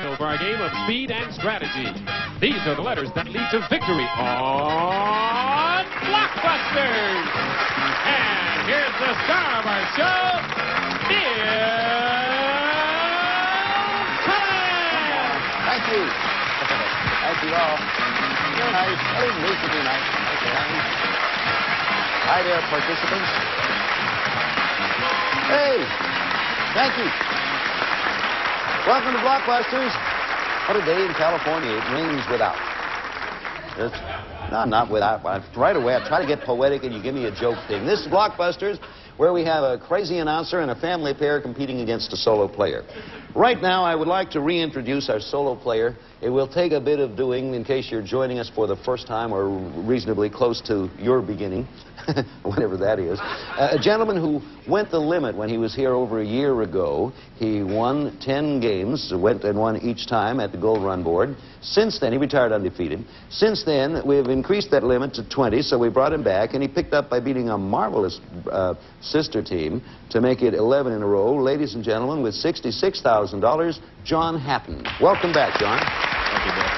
Over our game of speed and strategy. These are the letters that lead to victory on Blockbusters. And here's the star of our show, Thank you. Thank you all. You're nice. I didn't need to be nice. Okay, hi there, participants. Hey, thank you. Welcome to Blockbusters. What a day in California. It rains without. No, not without. Right away, I try to get poetic and you give me a joke thing. This is Blockbusters, where we have a crazy announcer and a family pair competing against a solo player. Right now, I would like to reintroduce our solo player. It will take a bit of doing in case you're joining us for the first time or reasonably close to your beginning, whatever that is. A gentleman who went the limit when he was here over a year ago. He won 10 games, went and won each time at the Gold Run board. Since then, he retired undefeated. Since then, we've increased that limit to 20, so we brought him back, and he picked up by beating a marvelous sister team to make it 11 in a row. Ladies and gentlemen, with $66,000, John Hatten. Welcome back, John. Thank you, Bill.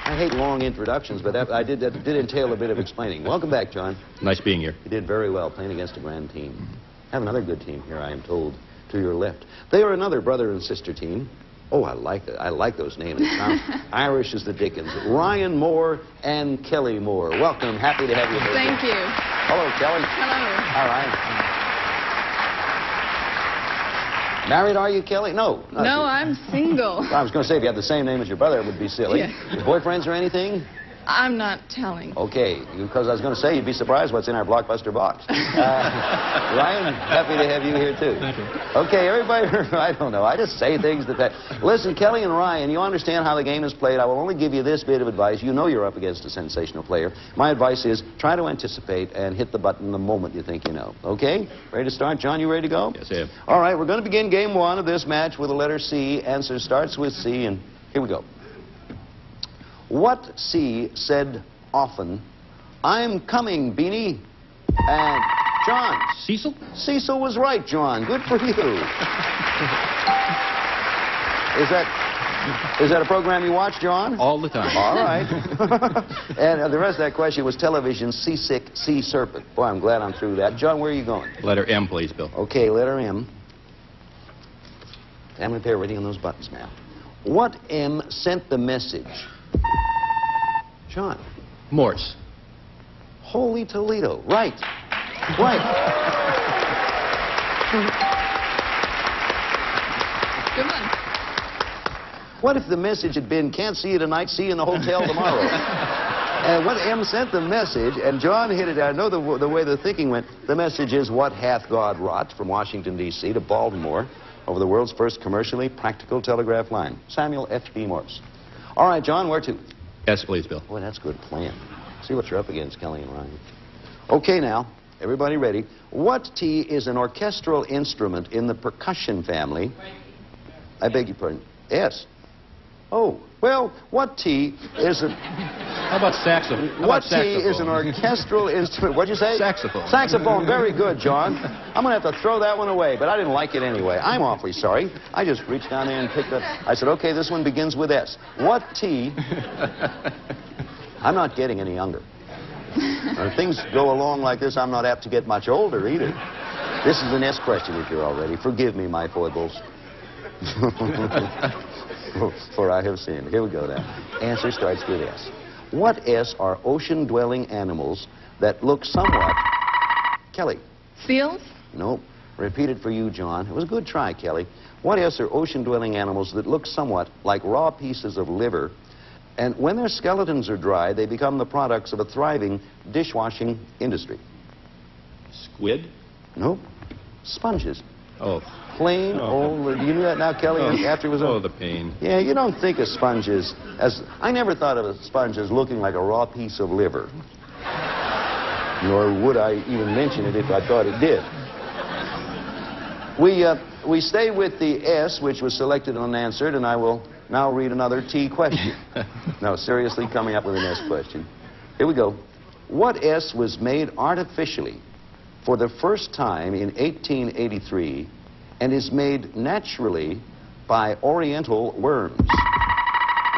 I hate long introductions, but that did entail a bit of explaining. Welcome back, John. Nice being here. You did very well playing against a grand team. Have another good team here, I am told, to your left. They are another brother and sister team. Oh, I like it. I like those names. It sounds Irish as the Dickens. Ryan Moore and Kelly Moore. Welcome. Happy to have you here. Thank you. Hello, Kelly. Hello. All right. Married, are you, Kelly? No. No, I'm single. Well, I was going to say, if you had the same name as your brother, it would be silly. Yeah. Your boyfriends or anything? I'm not telling. Okay, because I was going to say, you'd be surprised what's in our Blockbuster box. Ryan, happy to have you here, too. Thank you. Okay, everybody, I don't know, I just say things that... Listen, Kelly and Ryan, you understand how the game is played. I will only give you this bit of advice. You know you're up against a sensational player. My advice is, try to anticipate and hit the button the moment you think you know. Okay? Ready to start? John, you ready to go? Yes, I am. All right, we're going to begin game one of this match with the letter C. Answer starts with C, and here we go. What C said often, "I'm coming, Beanie"? And John. Cecil? Cecil was right, John. Good for you. Is that a program you watch, John? All the time. All right. And the rest of that question was television, seasick, sea serpent. Boy, I'm glad I'm through that. John, where are you going? Letter M, please, Bill. Okay, letter M. Family pair ready on those buttons now. What M sent the message? John. Morse. Holy Toledo. Right. Right. Good one. What if the message had been, "Can't see you tonight, see you in the hotel tomorrow"? And what M sent the message, and John hit it. I know the way the thinking went. The message is, "What hath God wrought?" from Washington, D.C. to Baltimore over the world's first commercially practical telegraph line. Samuel F.B. Morse. All right, John, where to? S, please, Bill. Boy, that's a good plan. See what you're up against, Kelly and Ryan. Okay, now, everybody ready? What T is an orchestral instrument in the percussion family? I beg your pardon. S. Oh, well, what T is a... How about saxophone? What T is an orchestral instrument? What'd you say? Saxophone. Saxophone. Very good, John. I'm going to have to throw that one away, but I didn't like it anyway. I'm awfully sorry. I just reached down there and picked up... I said, okay, this one begins with S. What T... I'm not getting any younger. If things go along like this, I'm not apt to get much older either. This is the next question, if you're all ready. Forgive me, my foibles. For I have sinned. Here we go now. Answer starts with S. What S are ocean-dwelling animals that look somewhat... Kelly. Seals? Nope. Repeat it for you, John. It was a good try, Kelly. What S are ocean-dwelling animals that look somewhat like raw pieces of liver, and when their skeletons are dry, they become the products of a thriving dishwashing industry? Squid? Nope. Sponges. Oh. Plain old... You knew that now, Kelly, after it was... Oh, the pain. Yeah, you don't think of sponges as... I never thought of a sponge as looking like a raw piece of liver. Nor would I even mention it if I thought it did. We stay with the S, which was selected and unanswered, and I will now read another T question. No, seriously, coming up with an S question. Here we go. What S was made artificially for the first time in 1883 and is made naturally by oriental worms?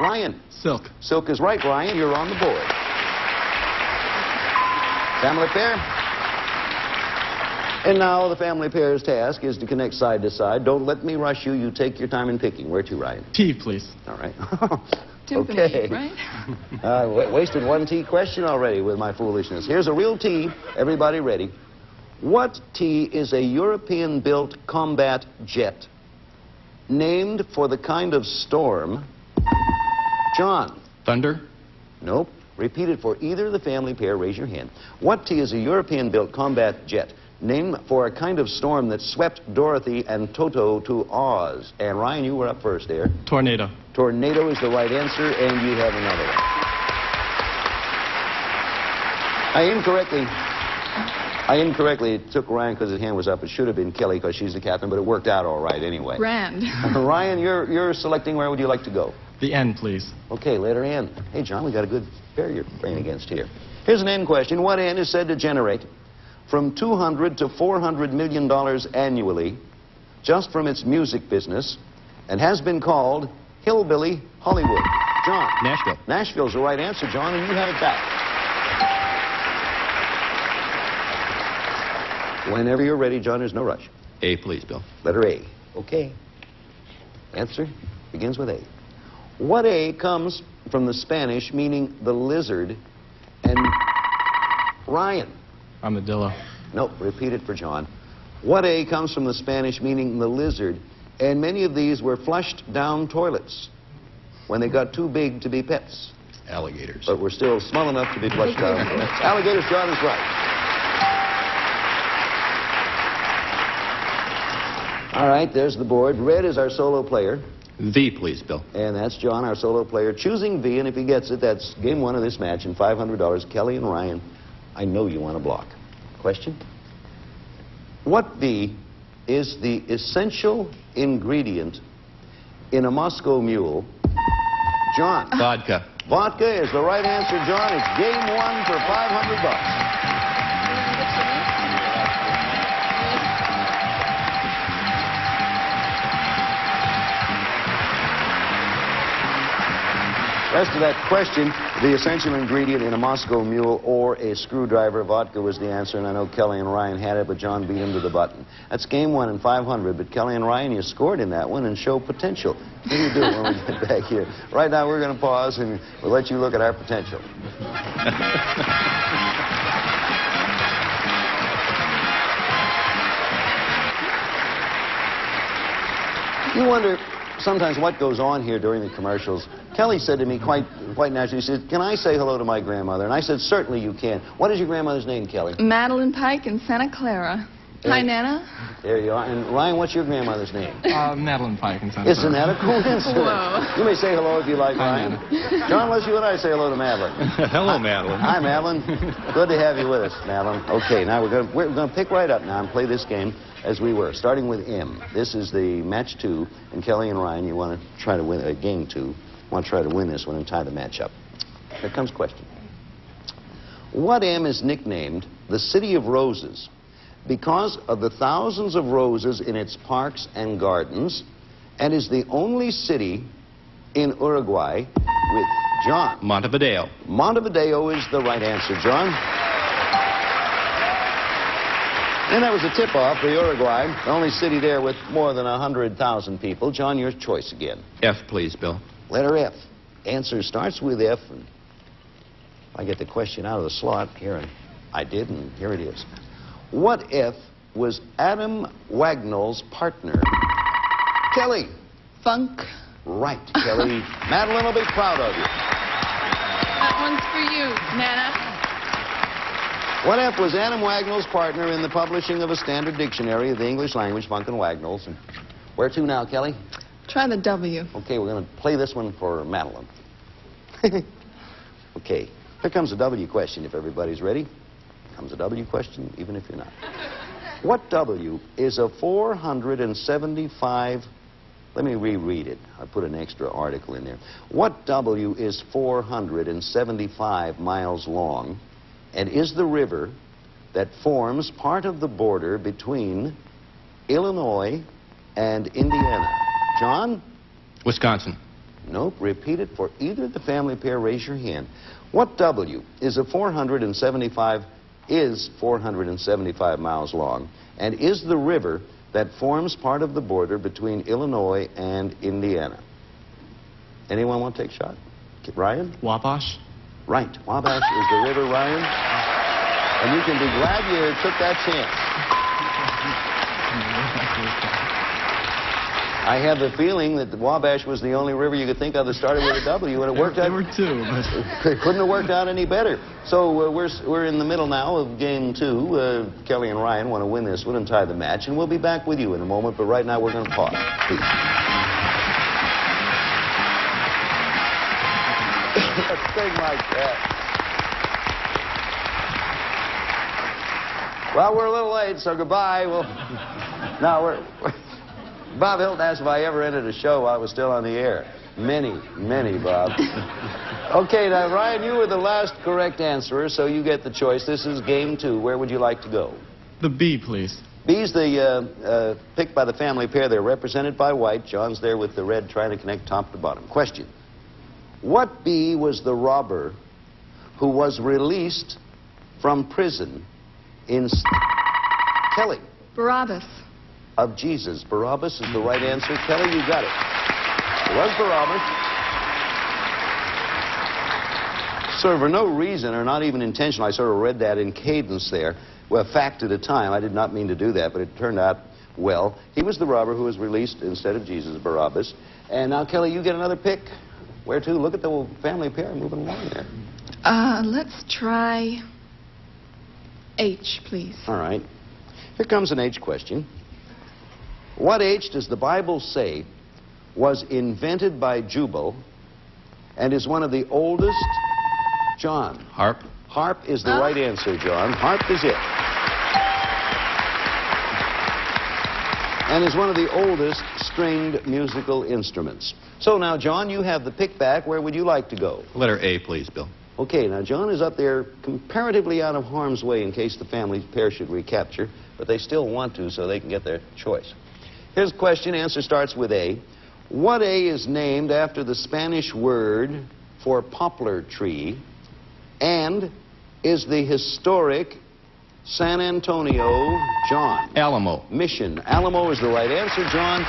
Ryan. Silk. Silk is right, Ryan. You're on the board. Family pair. And now the family pair's task is to connect side to side. Don't let me rush you. You take your time in picking. Where to, Ryan? T, please. All right. Timpani, Okay. right? Wasted one T question already with my foolishness. Here's a real T. Everybody ready? What T is a European-built combat jet named for the kind of storm? John. Thunder. Nope. Repeat it for either of the family pair. Raise your hand. What T is a European-built combat jet named for a kind of storm that swept Dorothy and Toto to Oz? And Ryan, you were up first there. Tornado. Tornado is the right answer, and you have another one. I incorrectly took Ryan because his hand was up. It should have been Kelly because she's the captain, but it worked out all right anyway. Grand. Ryan, you're selecting. Where would you like to go? The N, please. Okay, letter N. Hey, John, we got a good pair you're playing against here. Here's an N question. What N is said to generate from $200 to $400 million annually just from its music business and has been called Hillbilly Hollywood? John. Nashville. Nashville's the right answer, John, and you have it back. Whenever you're ready, John, there's no rush. A, please, Bill. Letter A. Okay. Answer begins with A. What A comes from the Spanish meaning the lizard? And Ryan. Armadillo. Nope, repeat it for John. What A comes from the Spanish meaning the lizard? And many of these were flushed down toilets when they got too big to be pets. Alligators. But were still small enough to be flushed down toilets. Alligators, John is right. All right, there's the board. Red is our solo player. V, please, Bill. And that's John, our solo player, choosing V, and if he gets it, that's game one of this match and $500. Kelly and Ryan, I know you want to block. Question? What V is the essential ingredient in a Moscow Mule? John. Vodka. Vodka is the right answer, John. It's game one for $500. Rest of that question, the essential ingredient in a Moscow Mule or a screwdriver, vodka was the answer, and I know Kelly and Ryan had it, but John beat him to the button. That's game one and 500, but Kelly and Ryan, you scored in that one and show potential. What do you do when we get back here? Right now, we're going to pause, and we'll let you look at our potential. You wonder sometimes what goes on here during the commercials. Kelly said to me quite naturally, she said, "Can I say hello to my grandmother?" And I said, "Certainly you can." What is your grandmother's name, Kelly? Madeline Pike in Santa Clara. Hi, Nana. There you are. And Ryan, what's your grandmother's name? Madeline Pike in Santa Clara. Isn't that a coincidence? Whoa. You may say hello if you like, Hi, Ryan. John, let's you and I say hello to Madeline. Hello, Madeline. Hi, Madeline. Good to have you with us, Madeline. Okay, now we're going to pick right up now and play this game as we were, starting with M. This is the match two, and Kelly and Ryan, you want to try to win game two. Want to try to win this one and tie the match up. Here comes question. What M is nicknamed the City of Roses because of the thousands of roses in its parks and gardens, and is the only city in Uruguay with John? Montevideo. Montevideo is the right answer, John. And that was a tip-off for Uruguay, the only city there with more than 100,000 people. John, your choice again. F, please, Bill. Letter F. Answer starts with F, and I get the question out of the slot here, and I did, and here it is. What F was Adam Wagnall's partner? Kelly. Funk. Right, Kelly. Madeline will be proud of you. That one's for you, Nana. What F was Adam Wagnall's partner in the publishing of a standard dictionary of the English language, Funk and Wagnalls? And where to now, Kelly? Try the W. Okay, we're going to play this one for Madeline. Okay, here comes a W question if everybody's ready. Comes a W question, even if you're not. What W is a 475... Let me reread it. I put an extra article in there. What W is 475 miles long and is the river that forms part of the border between Illinois and Indiana. John? Wisconsin. Nope. Repeat it for either of the family pair. Raise your hand. What W is 475 miles long and is the river that forms part of the border between Illinois and Indiana? Anyone want to take a shot? Ryan? Wabash. Right. Wabash is the river, Ryan. And you can be glad you took that chance. I have a feeling that the Wabash was the only river you could think of that started with a W, and it worked out. There were two, but It couldn't have worked out any better. So we're in the middle now of game 2. Kelly and Ryan want to win this one and tie the match, and we'll be back with you in a moment. But right now we're going to pause. Please. A thing like that. Well, we're a little late, so goodbye. Now Bob Hilton asked if I ever ended a show while I was still on the air. Many, Bob. Okay, now, Ryan, you were the last correct answerer, so you get the choice. This is game 2. Where would you like to go? the B, please. B's the picked by the family pair. They're represented by white. John's there with the red trying to connect top to bottom. Question. What B was the robber who was released from prison in Kelly? Barabbas. Of Jesus. Barabbas is the right answer. Kelly, you got it. It was Barabbas. Sort of for no reason, or not even intentional, I sort of read that in cadence there. Well, fact at a time. I did not mean to do that, but it turned out well. He was the robber who was released instead of Jesus, Barabbas. And now, Kelly, you get another pick. Where to? Look at the family pair moving along there. Let's try H, please. All right. Here comes an H question. What H does the Bible say was invented by Jubal and is one of the oldest? John. Harp. Harp is the right answer, John. Harp is it. And is one of the oldest stringed musical instruments. So now, John, you have the pick back. Where would you like to go? Letter A, please, Bill. Okay, now John is up there comparatively out of harm's way in case the family pair should recapture, but they still want to so they can get their choice. Here's a question. Answer starts with A. What A is named after the Spanish word for poplar tree and is the historic San Antonio, John? Alamo. Mission. Alamo is the right answer, John.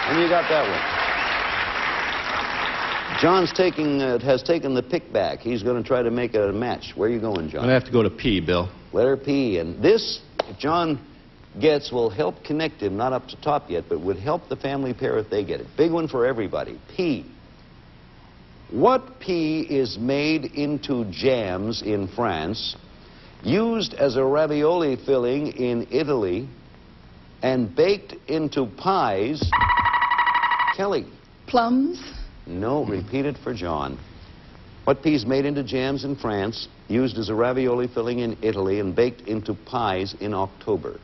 And you got that one. John's has taken the pick back. He's going to try to make a match. Where are you going, John? I'm going to have to go to P, Bill. Letter P. And this, if John gets, will help connect him, not up to top yet, but would help the family pair if they get it. Big one for everybody. P. What P is made into jams in France, used as a ravioli filling in Italy, and baked into pies? Kelly. Plums. No, repeat it for John. What P is made into jams in France, used as a ravioli filling in Italy, and baked into pies in October?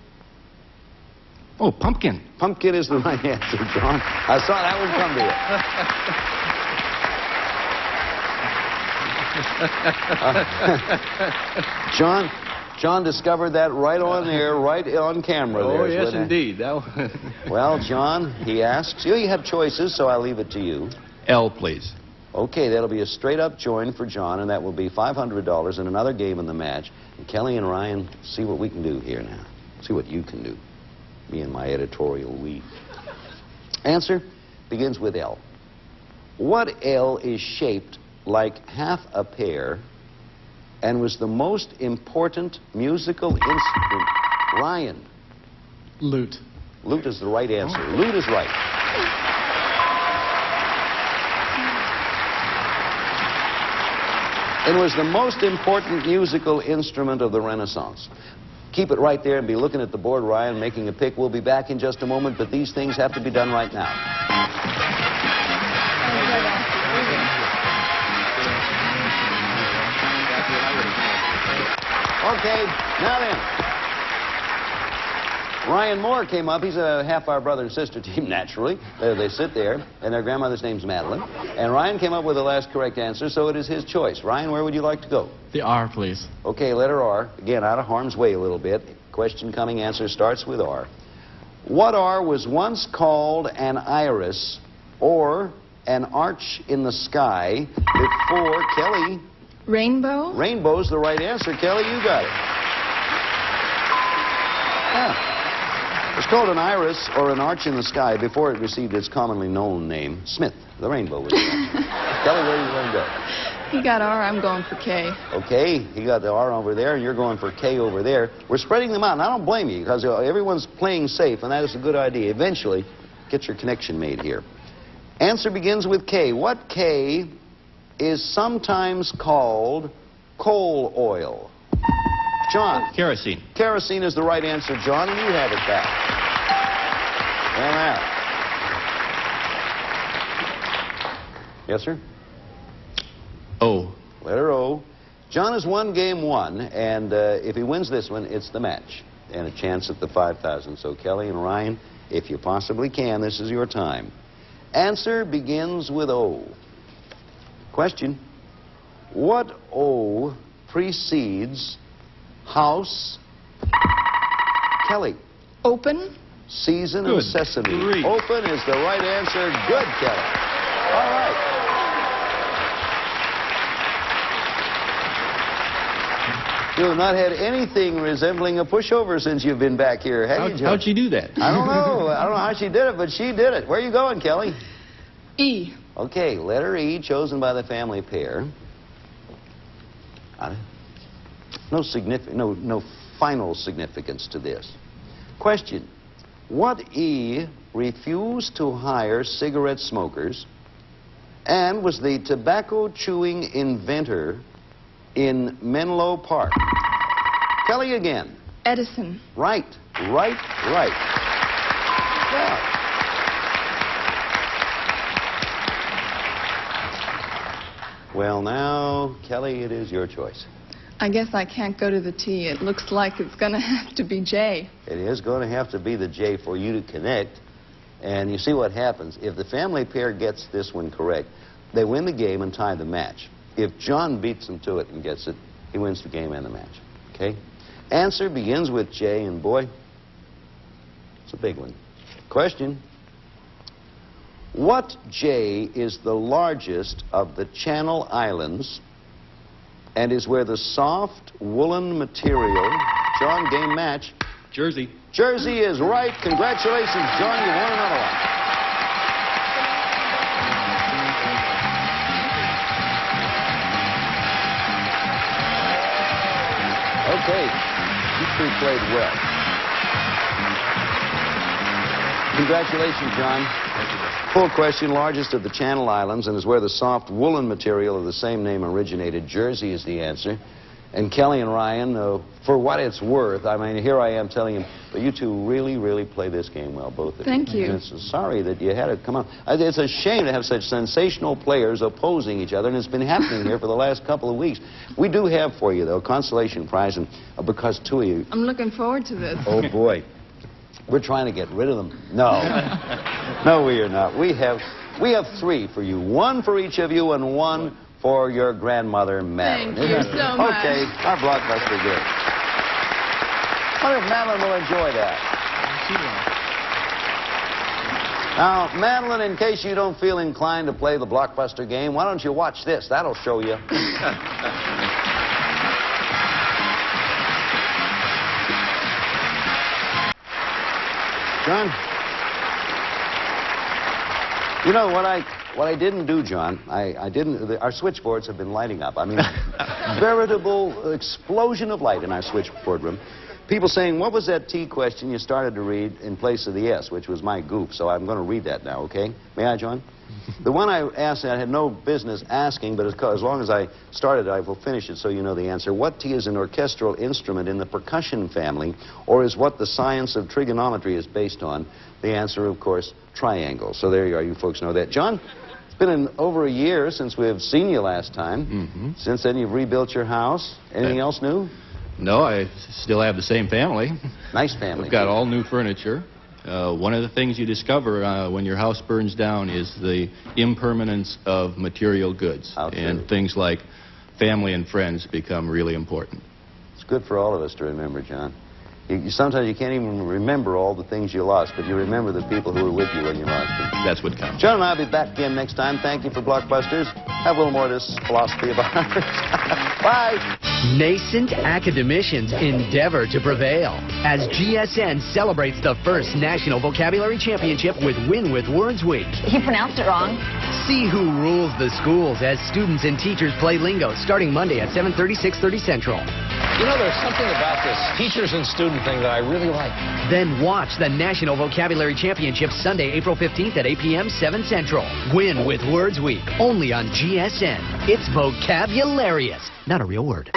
Oh, pumpkin. Pumpkin is the right answer, John. I saw that one come to you. John discovered that right on air, right on camera. Oh, there, yes, indeed. Well, John, he asks, you have choices, so I'll leave it to you. L, please. Okay, that'll be a straight-up join for John, and that will be $500 in another game in the match. And Kelly and Ryan, see what we can do here now. See what you can do. Me and my editorial we. Answer begins with L. What L is shaped like half a pear and was the most important musical instrument? Ryan. Lute. Lute is the right answer. Lute is right. It was the most important musical instrument of the Renaissance. Keep it right there and be looking at the board, Ryan, making a pick. We'll be back in just a moment, but these things have to be done right now. Okay, now then. Ryan Moore came up. He's a half-hour brother and sister team, naturally. They sit there, and their grandmother's name's Madeline. And Ryan came up with the last correct answer, so it is his choice. Ryan, where would you like to go? The R, please. Okay, letter R. Again, out of harm's way a little bit. Question coming, answer starts with R. What R was once called an iris or an arch in the sky before Kelly? Rainbow? Rainbow's the right answer. Kelly, you got it. Yeah. It's called an iris or an arch in the sky before it received its commonly known name, Smith. The rainbow was the answer. Kelly, where are you going to go? He got R, I'm going for K. Okay, you got the R over there, and you're going for K over there. We're spreading them out, and I don't blame you, because everyone's playing safe, and that is a good idea. Eventually, get your connection made here. Answer begins with K. What K is sometimes called coal oil? John. Kerosene. Kerosene is the right answer, John, and you have it back. Well, now. Yes, sir? O. Letter O. John has won game one, and if he wins this one, it's the match and a chance at the 5,000. So, Kelly and Ryan, if you possibly can, this is your time. Answer begins with O. Question. What O precedes house? Kelly. Open? Season Good of sesame. grief. Open is the right answer. Good, Kelly. All right. You have not had anything resembling a pushover since you've been back here, have you, John? How'd she do that? I don't know. I don't know how she did it, but she did it. Where are you going, Kelly? E. Okay, letter E, chosen by the family pair. No final significance to this. Question. What E refused to hire cigarette smokers and was the tobacco-chewing inventor in Menlo Park? Kelly again. Edison. Right. Yeah. Well, now, Kelly, it is your choice. I guess I can't go to the T. It looks like it's going to have to be J. It is going to have to be the J for you to connect. And you see what happens. If the family pair gets this one correct, they win the game and tie the match. If John beats them to it and gets it, he wins the game and the match. Okay? Answer begins with J, and boy, it's a big one. Question. What J is the largest of the Channel Islands and is where the soft woolen material... John, game match. Jersey. Jersey is right. Congratulations, John. You won another one. Okay. You two played well. Congratulations, John. Full question, largest of the Channel Islands, and is where the soft woolen material of the same name originated. Jersey is the answer. And Kelly and Ryan, for what it's worth, I mean, here I am telling you, but you two really played this game well, both of you. Thank you. And it's sorry that you had to come on. It's a shame to have such sensational players opposing each other, and it's been happening here for the last couple of weeks. We do have for you, though, a consolation prize, and because two of you... I'm looking forward to this. Oh, boy. We're trying to get rid of them. No. No, we are not. We have three for you. One for each of you and one for your grandmother, Madeline. Thank you so much. Okay, our blockbuster gift. I wonder if Madeline will enjoy that. Now, Madeline, in case you don't feel inclined to play the blockbuster game, why don't you watch this? That'll show you. John, you know what I didn't do, John? Our switchboards have been lighting up. I mean, veritable explosion of light in our switchboard room. People saying, what was that T question you started to read in place of the S, which was my goof, so I'm going to read that now, okay? May I, John? The one I asked, I had no business asking, but as long as I started, I will finish it so you know the answer. What T is an orchestral instrument in the percussion family, or is what the science of trigonometry is based on? The answer, of course, triangle. So there you are. You folks know that. John, it's been over a year since we've seen you last time. Mm-hmm. Since then, you've rebuilt your house. Anything else new? No, I still have the same family. Nice family. We've got all new furniture. One of the things you discover when your house burns down is the impermanence of material goods. And things like family and friends become really important. It's good for all of us to remember, John. Sometimes you can't even remember all the things you lost, but you remember the people who were with you when you lost them. That's what counts. John and I will be back again next time. Thank you for Blockbusters. Have a little more of this philosophy of ours. Bye. Nascent academicians endeavor to prevail as GSN celebrates the first National Vocabulary Championship with Win with Words Week. He pronounced it wrong. See who rules the schools as students and teachers play lingo starting Monday at 7:30, 6:30 Central. You know, there's something about this teachers and student thing that I really like. Then watch the National Vocabulary Championship Sunday, April 15th at 8 p.m., 7 Central. Win with Words Week, only on GSN. It's vocabularious, not a real word.